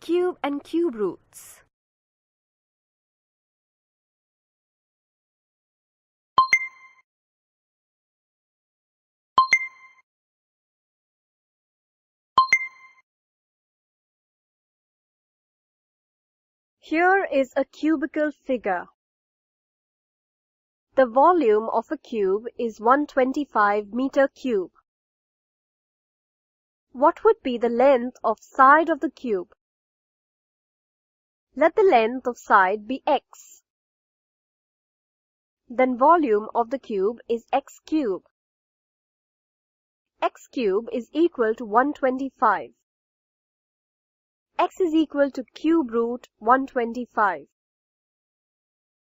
Cube and cube roots. Here is a cubical figure. The volume of a cube is 125 meter cube. What would be the length of side of the cube? Let the length of side be x. Then volume of the cube is x cube. X cube is equal to 125. X is equal to cube root 125.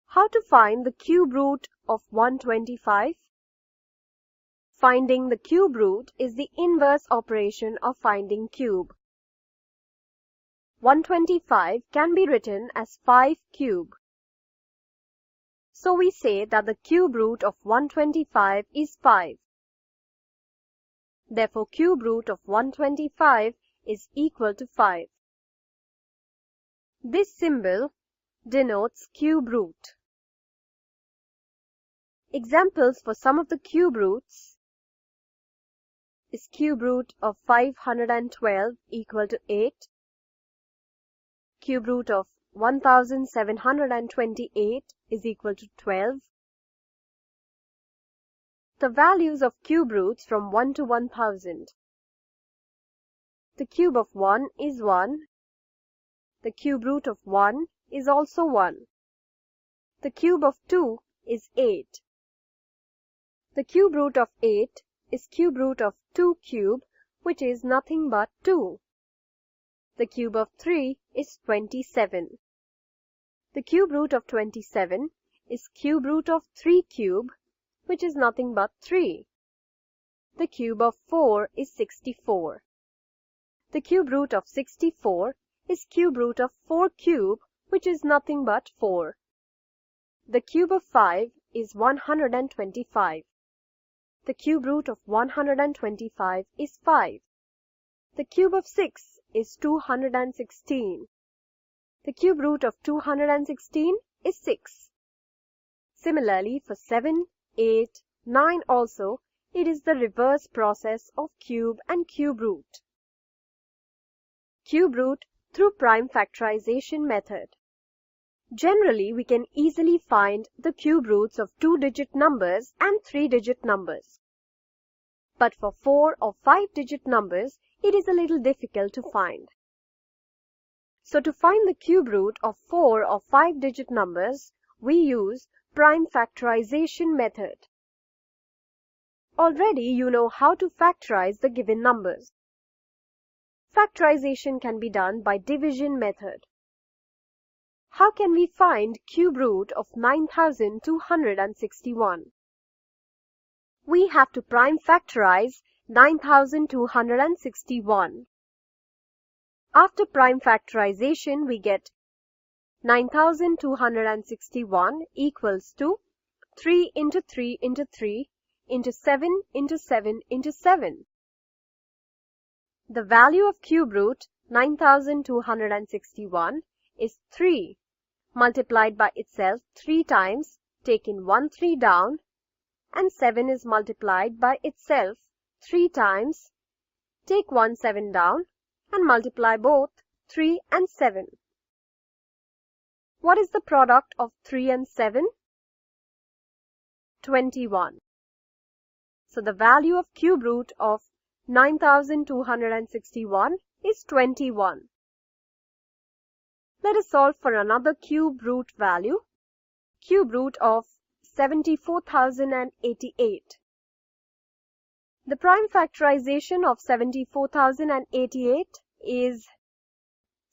How to find the cube root of 125? Finding the cube root is the inverse operation of finding cube. 125 can be written as 5 cube. So we say that the cube root of 125 is 5. Therefore, cube root of 125 is equal to 5. This symbol denotes cube root. Examples for some of the cube roots is cube root of 512 equal to 8, cube root of 1728 is equal to 12. The values of cube roots from 1 to 1000. The cube of 1 is 1. The cube root of 1 is also 1. The cube of 2 is 8. The cube root of 8 is cube root of 2 cube, which is nothing but 2. The cube of 3 is 27. The cube root of 27 is cube root of 3 cube, which is nothing but 3. The cube of 4 is 64. The cube root of 64 is cube root of 4 cube, which is nothing but 4. The cube of 5 is 125. The cube root of 125 is 5. The cube of 6 is 216. The cube root of 216 is 6. Similarly, for 7, 8, 9 also, it is the reverse process of cube and cube root. Cube root through prime factorization method. Generally, we can easily find the cube roots of 2-digit numbers and 3-digit numbers. But for 4 or 5-digit numbers, it is a little difficult to find. So to find the cube root of 4 or 5-digit numbers, we use prime factorization method. Already you know how to factorize the given numbers. Factorization can be done by division method. How can we find cube root of 9261? We have to prime factorize 9261. After prime factorization, we get 9261 equals to 3 into 3 into 3 into 7 into 7 into 7. The value of cube root 9261 is 3 multiplied by itself 3 times, taking 1 3 down, and 7 is multiplied by itself 3 times, take 1 7 down, and multiply both 3 and 7. What is the product of 3 and 7? 21. So the value of cube root of 9261 is 21. Let us solve for another cube root value, cube root of 74,088. The prime factorization of 74,088 is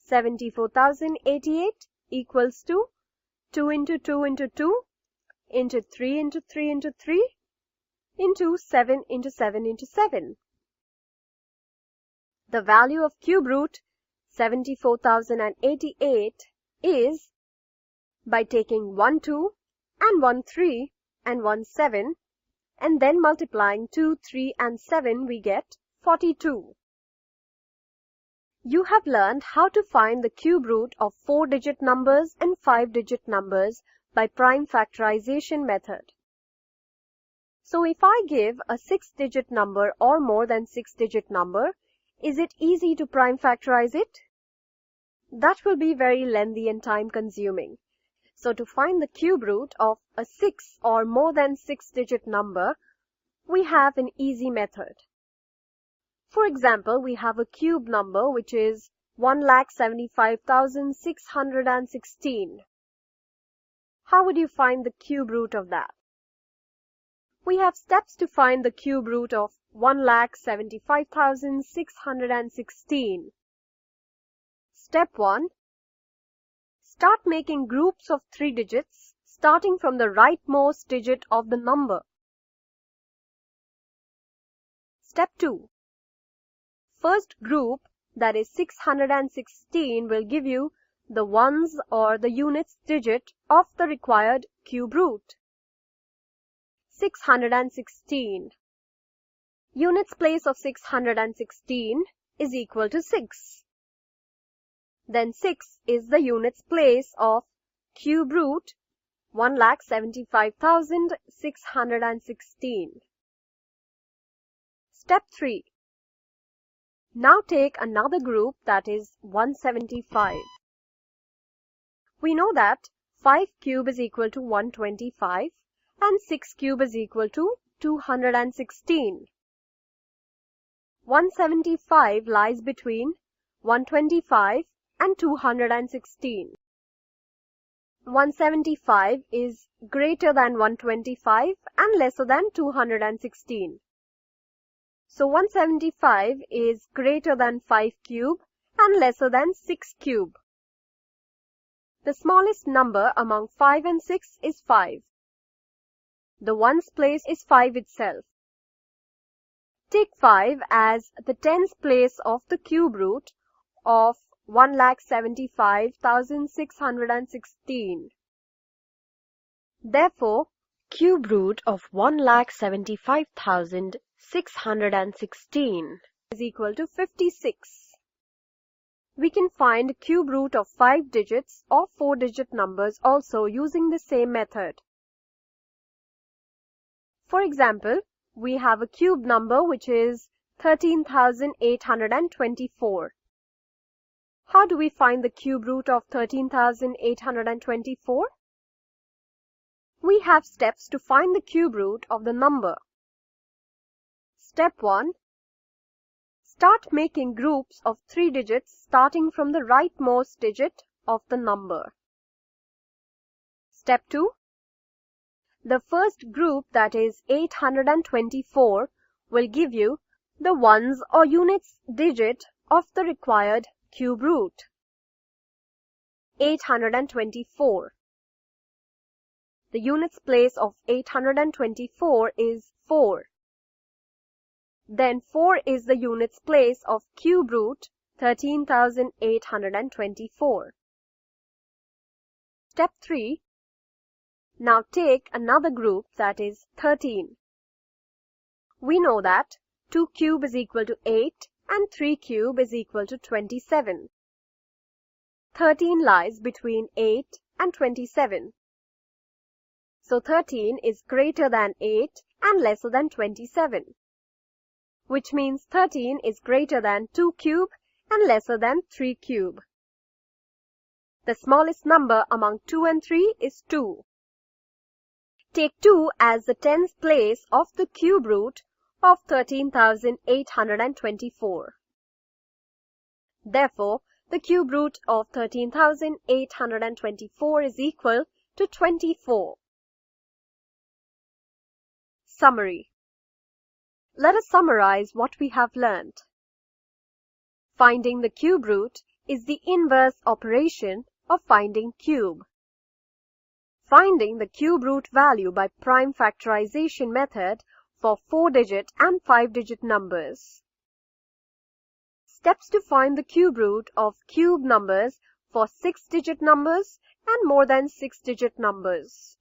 74,088 equals to 2 into 2 into 2 into 3 into 3 into 3 into 7 into 7 into 7. The value of cube root 74,088 is, by taking 1 2 and 1 3 and 1 7 and then multiplying 2, 3 and 7, we get 42. You have learned how to find the cube root of 4-digit numbers and 5-digit numbers by prime factorization method. So if I give a 6-digit number or more than 6-digit number, is it easy to prime factorize it? That will be very lengthy and time-consuming. So to find the cube root of a 6 or more than 6-digit number, we have an easy method. For example, we have a cube number which is 1,75,616. How would you find the cube root of that? We have steps to find the cube root of 1,75,616. Step 1. Start making groups of 3 digits starting from the rightmost digit of the number. Step 2. First group, that is 616, will give you the ones or the units digit of the required cube root. 616. Units place of 616 is equal to 6. Then 6 is the units place of cube root 1,75,616. Step 3. Now take another group, that is 175. We know that 5 cube is equal to 125 and 6 cube is equal to 216. 175 lies between 125 and 216. 175 is greater than 125 and lesser than 216. So 175 is greater than 5 cube and lesser than 6 cube. The smallest number among 5 and 6 is 5. The ones place is 5 itself. Take 5 as the tens place of the cube root of 1,75,616. Therefore, cube root of 1,75,616 is equal to 56. We can find cube root of 5 digits or 4-digit numbers also using the same method. For example, we have a cube number which is 13,824. How do we find the cube root of 13,824? We have steps to find the cube root of the number. Step 1. Start making groups of 3 digits starting from the rightmost digit of the number. Step 2. The first group, that is 824, will give you the ones or units digit of the required cube root. 824. The units place of 824 is 4. Then 4 is the units place of cube root 13,824. Step 3. Now take another group, that is 13. We know that 2 cube is equal to 8 and 3 cube is equal to 27. 13 lies between 8 and 27. So 13 is greater than 8 and lesser than 27, which means 13 is greater than 2 cube and lesser than 3 cube. The smallest number among 2 and 3 is 2. Take 2 as the tens place of the cube root of 13,824. Therefore, the cube root of 13,824 is equal to 24. Summary. Let us summarize what we have learned. Finding the cube root is the inverse operation of finding cube. Finding the cube root value by prime factorization method for 4-digit and 5-digit numbers. Steps to find the cube root of cube numbers for 6-digit numbers and more than 6-digit numbers.